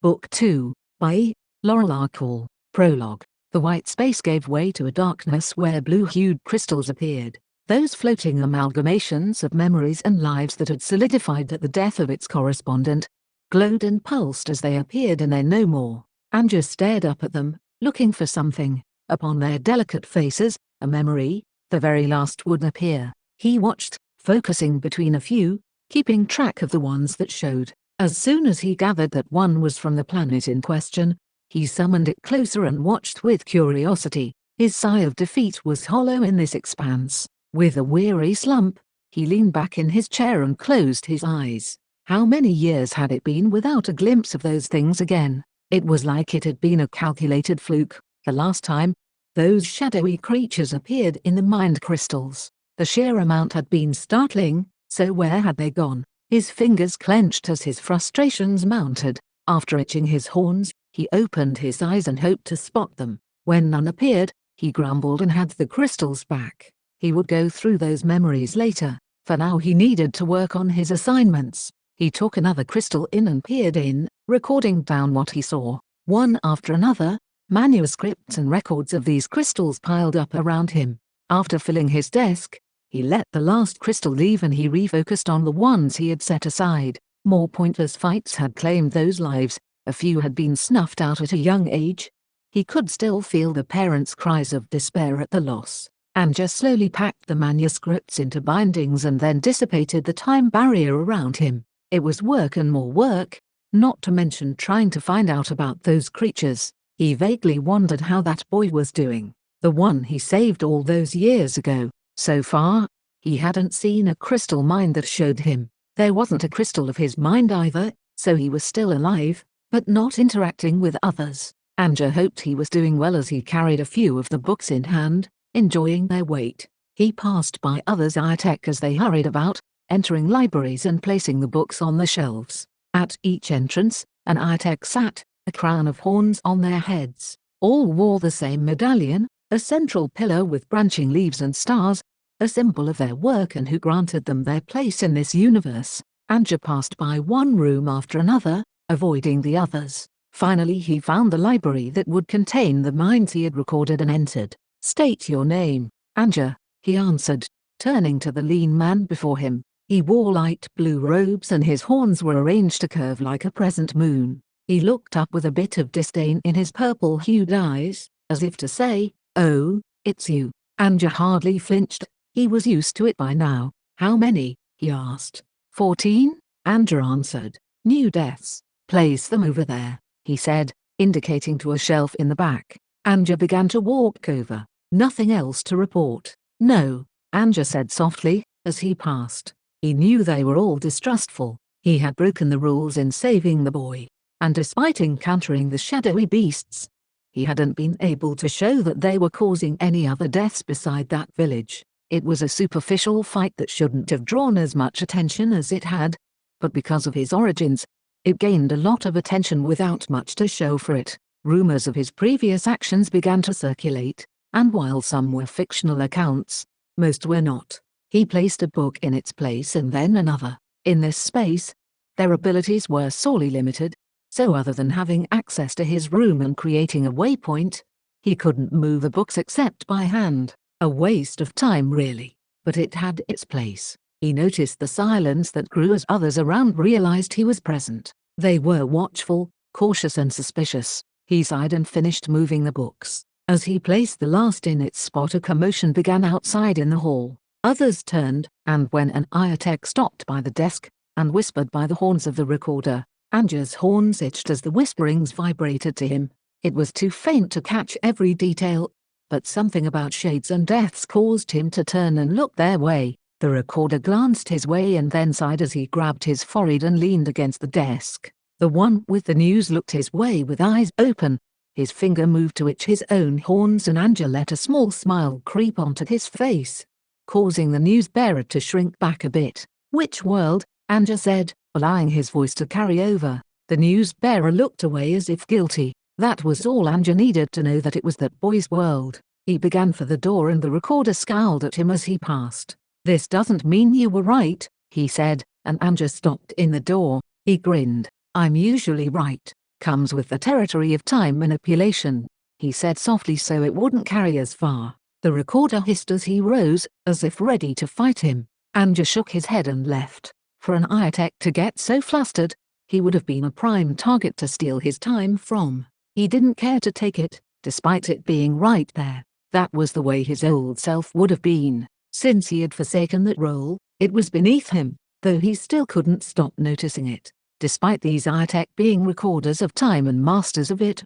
Book 2, by Laurel. Prologue. The white space gave way to a darkness where blue-hued crystals appeared, those floating amalgamations of memories and lives that had solidified at the death of its correspondent, glowed and pulsed as they appeared and then no more. Anja stared up at them, looking for something. Upon their delicate faces, a memory, the very last, would appear. He watched, focusing between a few, keeping track of the ones that showed. As soon as he gathered that one was from the planet in question, he summoned it closer and watched with curiosity. His sigh of defeat was hollow in this expanse. With a weary slump, he leaned back in his chair and closed his eyes. How many years had it been without a glimpse of those things again? It was like it had been a calculated fluke. The last time, those shadowy creatures appeared in the mind crystals. The sheer amount had been startling, so where had they gone? His fingers clenched as his frustrations mounted. After itching his horns, he opened his eyes and hoped to spot them. When none appeared, he grumbled and had the crystals back. He would go through those memories later. For now he needed to work on his assignments. He took another crystal in and peered in, recording down what he saw. One after another, manuscripts and records of these crystals piled up around him. After filling his desk, he let the last crystal leave and he refocused on the ones he had set aside. More pointless fights had claimed those lives, a few had been snuffed out at a young age. He could still feel the parents' cries of despair at the loss. Anja slowly packed the manuscripts into bindings and then dissipated the time barrier around him. It was work and more work, not to mention trying to find out about those creatures. He vaguely wondered how that boy was doing, the one he saved all those years ago. So far, he hadn't seen a crystal mind that showed him. There wasn't a crystal of his mind either, so he was still alive, but not interacting with others. Anja hoped he was doing well as he carried a few of the books in hand, enjoying their weight. He passed by others high-tech as they hurried about, entering libraries and placing the books on the shelves. At each entrance, an high-tech sat, a crown of horns on their heads. All wore the same medallion, a central pillar with branching leaves and stars, a symbol of their work and who granted them their place in this universe. Anja passed by one room after another, avoiding the others. Finally he found the library that would contain the minds he had recorded and entered. "State your name." "Anja," he answered, turning to the lean man before him. He wore light blue robes and his horns were arranged to curve like a crescent moon. He looked up with a bit of disdain in his purple-hued eyes, as if to say, "Oh, it's you." Anja hardly flinched. He was used to it by now. "How many?" he asked. 14, Anja answered. "New deaths." "Place them over there," he said, indicating to a shelf in the back. Anja began to walk over. "Nothing else to report?" "No," Anja said softly, as he passed. He knew they were all distrustful. He had broken the rules in saving the boy, and despite encountering the shadowy beasts, he hadn't been able to show that they were causing any other deaths beside that village. It was a superficial fight that shouldn't have drawn as much attention as it had, but because of his origins, it gained a lot of attention without much to show for it. Rumors of his previous actions began to circulate, and while some were fictional accounts, most were not. He placed a book in its place and then another. In this space, their abilities were sorely limited, so other than having access to his room and creating a waypoint, he couldn't move the books except by hand. A waste of time really, but it had its place. He noticed the silence that grew as others around realized he was present. They were watchful, cautious and suspicious. He sighed and finished moving the books. As he placed the last in its spot, a commotion began outside in the hall. Others turned, and when an Iotech stopped by the desk, and whispered by the horns of the recorder, Anja's horns itched as the whisperings vibrated to him. It was too faint to catch every detail, but something about shades and deaths caused him to turn and look their way. The recorder glanced his way and then sighed as he grabbed his forehead and leaned against the desk. The one with the news looked his way with eyes open. His finger moved to itch his own horns and Anja let a small smile creep onto his face, causing the news bearer to shrink back a bit. "Which world?" Anja said, allowing his voice to carry over. The news bearer looked away as if guilty. That was all Anja needed to know, that it was that boy's world. He began for the door and the recorder scowled at him as he passed. "This doesn't mean you were right," he said, and Anja stopped in the door. He grinned. "I'm usually right." comes with the territory of time manipulation," he said softly so it wouldn't carry as far. The recorder hissed as he rose, as if ready to fight him. Andrew shook his head and left. For an AI tech to get so flustered, he would have been a prime target to steal his time from. He didn't care to take it, despite it being right there. That was the way his old self would have been. Since he had forsaken that role, it was beneath him, though he still couldn't stop noticing it. Despite these AI tech being recorders of time and masters of it,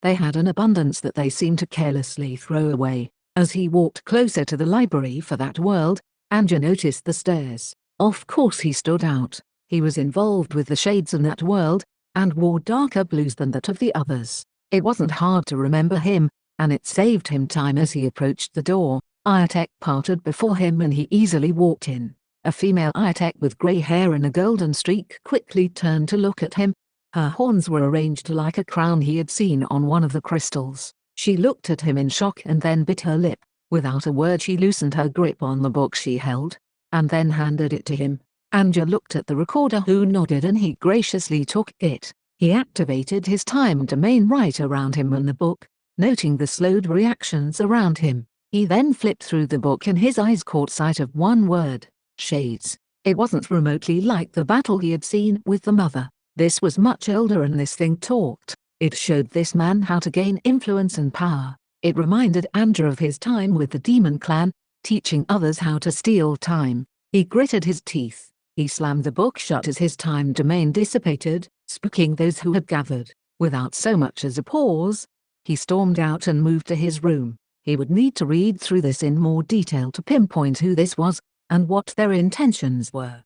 they had an abundance that they seemed to carelessly throw away. As he walked closer to the library for that world, Andrew noticed the stairs. Of course he stood out. He was involved with the shades in that world, and wore darker blues than that of the others. It wasn't hard to remember him, and it saved him time as he approached the door. AI-tech parted before him and he easily walked in. A female AI-tech with grey hair and a golden streak quickly turned to look at him. Her horns were arranged like a crown he had seen on one of the crystals. She looked at him in shock and then bit her lip. Without a word she loosened her grip on the book she held, and then handed it to him. Andrew looked at the recorder who nodded and he graciously took it. He activated his time domain right around him and the book, noting the slowed reactions around him. He then flipped through the book and his eyes caught sight of one word: shades. It wasn't remotely like the battle he had seen with the mother. This was much older and this thing talked. It showed this man how to gain influence and power. It reminded Andrew of his time with the demon clan, teaching others how to steal time. He gritted his teeth. He slammed the book shut as his time domain dissipated, spooking those who had gathered. Without so much as a pause, he stormed out and moved to his room. He would need to read through this in more detail to pinpoint who this was, and what their intentions were.